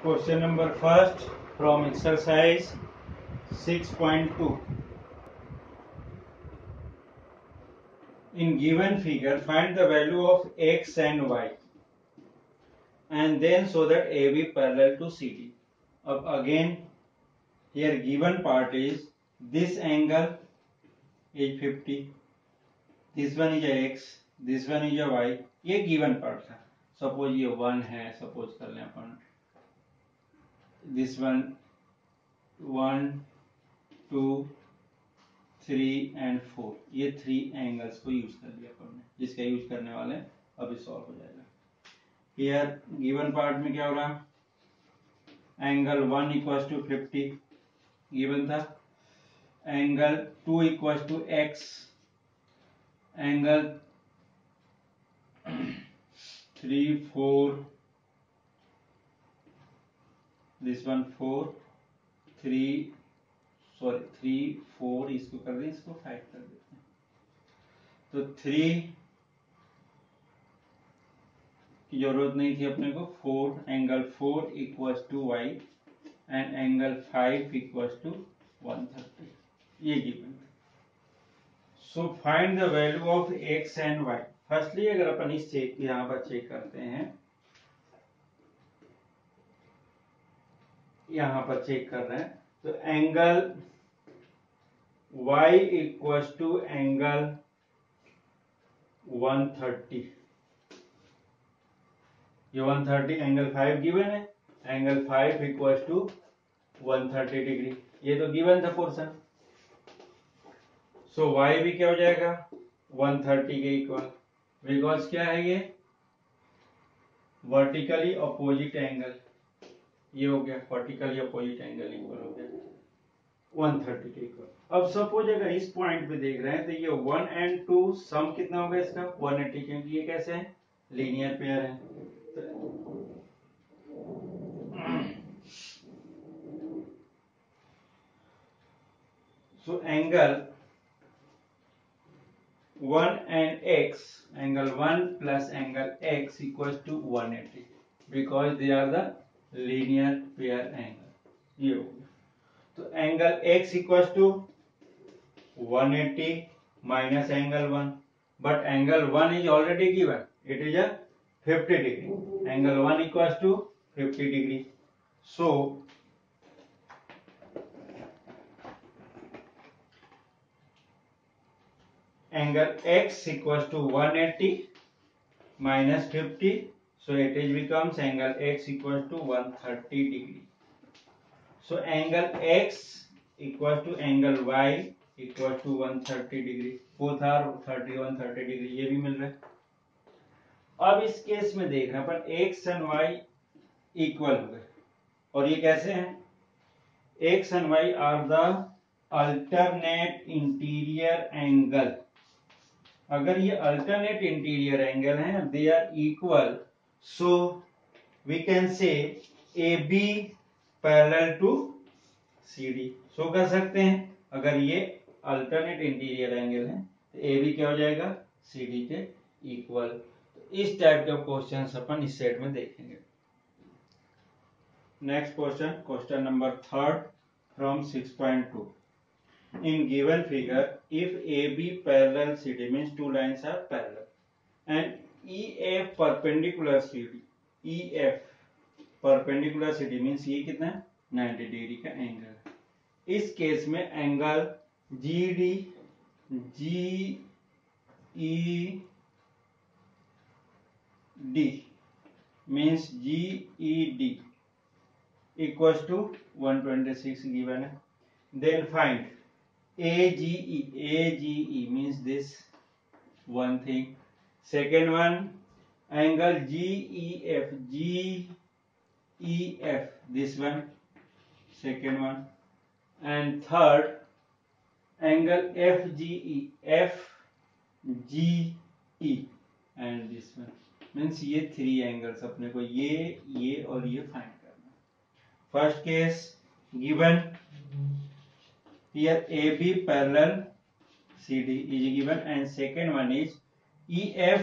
Question number first from exercise 6.2. In given figure, find the value of x and y and then show that AB parallel to CD. Again, here given part is this angle is 50, this one is a x, this one is a y. ये given part था. Suppose ये 1 है, suppose कर लें अपन. This one 1, 2, 3 and 4. ये 3 angles को use कर लिया अपन ने, जिसका यूज करने वाले हैं. अभी सॉल्व हो जाएगा. हियर गिवन पार्ट में क्या हो रहा, एंगल 1 इक्वल्स टू 50 गिवन था, angle 2 equals to x, angle 3, 4, this one 4, 3, 4, इसको कर दें, इसको 5 कर देते हैं. तो 3 की जरूरत नहीं थी अपने को. 4 angle 4 equals to y and angle 5 equals to 130. ये given. So find the value of x and y. Firstly अगर अपन इस चेक यहाँ पर चेक करते हैं, यहाँ पर चेक कर रहे हैं, तो angle y equals to angle 130. ये 130 एंगल 5 गिवन है, एंगल 5 इक्वल्स टू 130 डिग्री. ये तो गिवन था पोर्शन. सो y भी क्या हो जाएगा 130 के इक्वल, बिकॉज क्या है ये वर्टिकली अपोजिट एंगल. ये हो गया वर्टिकली अपोजिट एंगल इक्वल हो गया 130 के इक्वल. अब सपोज अगर इस पॉइंट पे देख रहे हैं तो ये 1 and 2 सम कितना होगा इसका 180, क्योंकि ये कैसे है लीनियर पेयर है. So angle 1 and x, angle 1 plus angle x equals to 180 because they are the linear pair angle. ये हो गया. तो angle x equals to 180 minus angle 1, but angle 1 is already given, it is a 50 degree. Angle 1 equals to 50 degree. So angle x equals to 180 minus 50, so it is becomes angle x equals to 130 degree. So angle x equals to angle y equals to 130 degree. Both are 130 degree. ये भी मिल रहा है. अब इस case में देख रहे हैं अपन x and y इक्वल हो गए, और ये कैसे हैं, x and y are the alternate interior angle. अगर ये अल्टरनेट इंटीरियर एंगल है, they are equal, so we can say AB parallel to CD. So कर सकते हैं अगर ये अल्टरनेट इंटीरियर एंगल है तो AB क्या हो जाएगा CD के इक्वल. तो इस टाइप के क्वेश्चन अपन इस सेट में देखेंगे. Next question, question number 3 from 6.2. In given figure, if AB parallel CD means two lines are parallel and EF perpendicular CD, EF perpendicular CD means ये कितना 90 डिग्री का एंगल है. इस केस में angle GD means GED equals to 126 given है. Then find AGE means this one thing. Second one, angle GEF, this one, second one. And third, angle FGE, and this one. Means ये 3 angles अपने को ये और ये find करना. First case given. Here AB parallel CD is given and second one is EF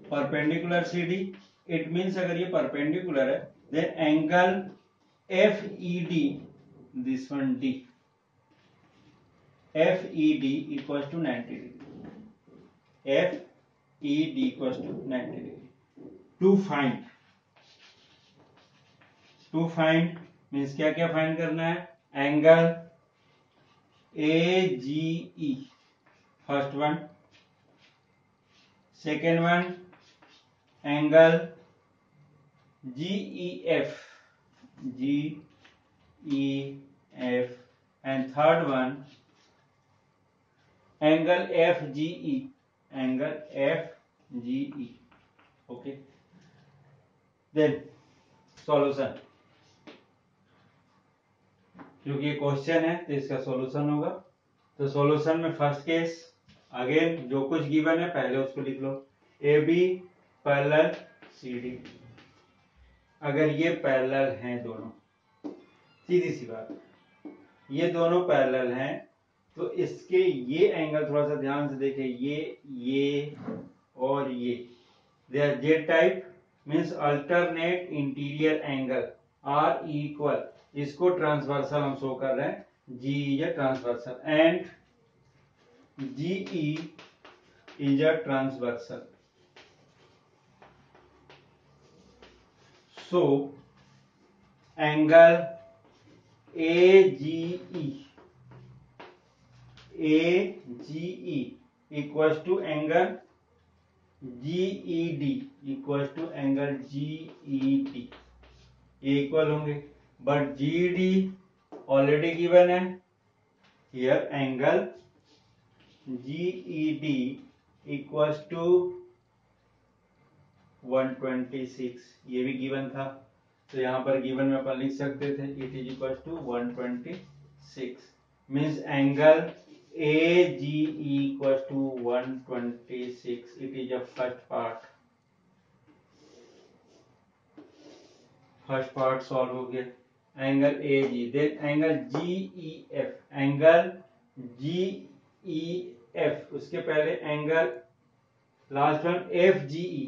perpendicular CD it means अगर ये perpendicular है then angle FED, this one D, FED equals to 90 degree, FED equals to 90 degree. To find means क्या क्या find करना है, angle AGE first one, second one angle GEF and third one angle FGE okay. Then solution, क्योंकि ये question है तो इसका solution होगा. तो सॉल्यूशन में फर्स्ट केस अगेन जो कुछ गिवन है पहले उसको लिख लो. AB पैरेलल CD, अगर ये पैरेलल हैं दोनों, सीधी सी बात, ये दोनों पैरेलल हैं तो इसके ये एंगल थोड़ा सा ध्यान से देखें, ये और ये, they are Z type, means alternate interior angle are equal, इसको ट्रांसवर्सल हम शो कर रहे हैं, G is a transversal and GE is a transversal. So angle AGE equals to angle GED equals to angle GET, ये इक्वल होंगे, but GED already given है. Here angle GED equals to 126, ये भी गिवन था तो यहाँ पर गिवन में अपन लिख सकते थे it is equal to 126, means angle AGE equal to 126. It is a first part solve हो गया. Angle AG, then angle GEF, उसके पहले एंगल लास्ट वन FGE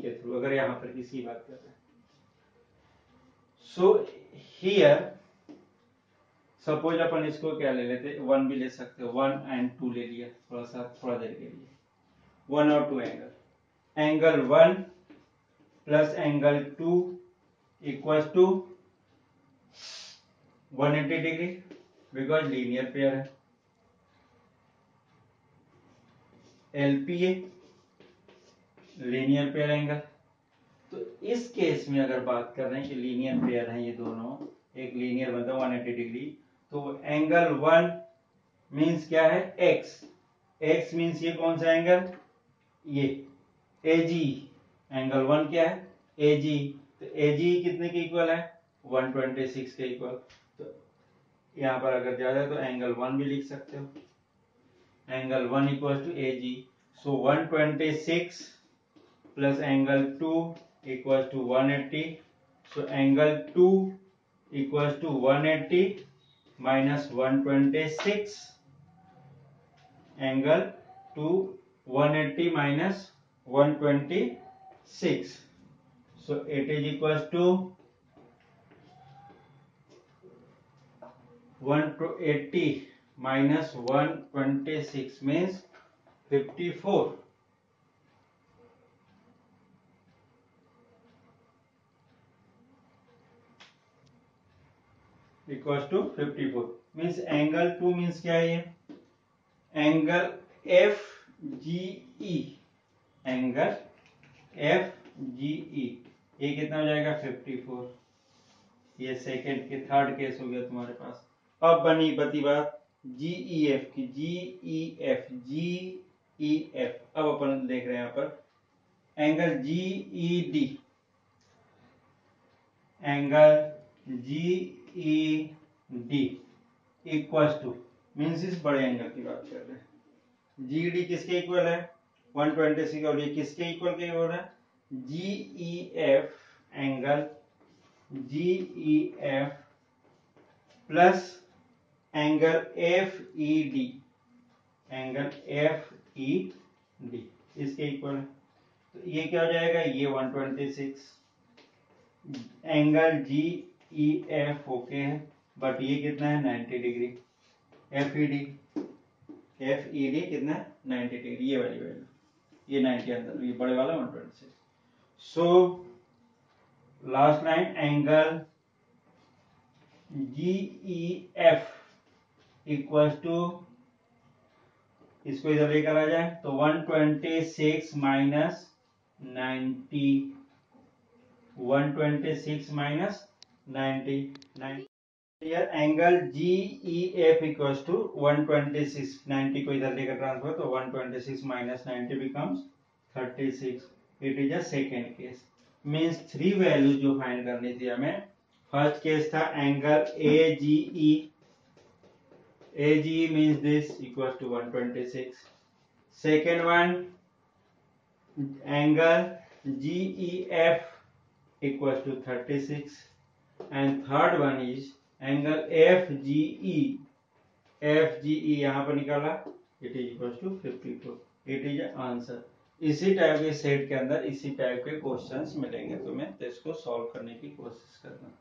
के थ्रू, अगर यहां पर किसी बात कर रहे हैं. सो हियर सपोज अपन इसको क्या ले लेते, 1 भी ले सकते हो, 1 एंड 2 ले लिया थोड़ा देर के लिए, 1 और 2 angle 1 plus angle 2 equals to 180 degree because linear pair है. LPA linear pair angle. तो इस केस में अगर बात कर रहे हैं कि लीनियर पेयर हैं ये दोनों, एक लीनियर बनता है 180 डिग्री, तो एंगल 1 मींस क्या है, x मींस ये कौन सा एंगल, ये AG, एंगल 1 क्या है AG, तो AG कितने के इक्वल है 126 के इक्वल. तो यहां पर अगर ज्यादा तो एंगल 1 भी लिख सकते हो, angle 1 equal to AG. So 126 plus angle 2 equal to 180. So angle 2 equal to 180 minus 126, angle 2 180 minus 126. So it is equals to 180 minus 126 means 54. Equals to 54 means angle 2 means क्या है ये, एंगल FGE, एंगल FGE ये कितना हो जाएगा 54. ये second के third case हो गया तुम्हारे पास. अब बती बात GEF की, GEF. अब अपन देख रहे हैं यहाँ पर angle GED, angle GED equals to, means इस बड़े एंगल की बात कर रहे हैं. GED किसके इक्वल है 126, और ये किसके इक्वल के हो रहा है GEF, angle GEF plus angle FED, angle FED इसके इक्वल है. तो ये क्या हो जाएगा, ये 126। Angle G E F okay है, बट ये कितना है 90 डिग्री। एफ ई डी कितना है 90 डिग्री, ये वाली वैल्यू, ये 90 अंदर, ये बड़े वाला 126। So last line, angle G E F equals to, इसको इधर लेकर आ जाए तो 126 minus 90, 126 minus 90, here angle GEF equals to 126, 90 को इधर लेकर ट्रांसफर, तो 126 minus 90 becomes 36. It is a second case. Means 3 value जो फाइंड करनी थी हमें। फर्स्ट केस था angle AGE, AGE means this equals to 126. Second one, angle GEF equals to 36. And third one is angle FGE, FGE यहाँ पर निकाला, it is equal to 52. It is answer. इसी type के set के अंदर इसी type के क्वेश्चंस मिलेंगे तुम्हें, तो इसको सॉल्व करने की कोशिश करना।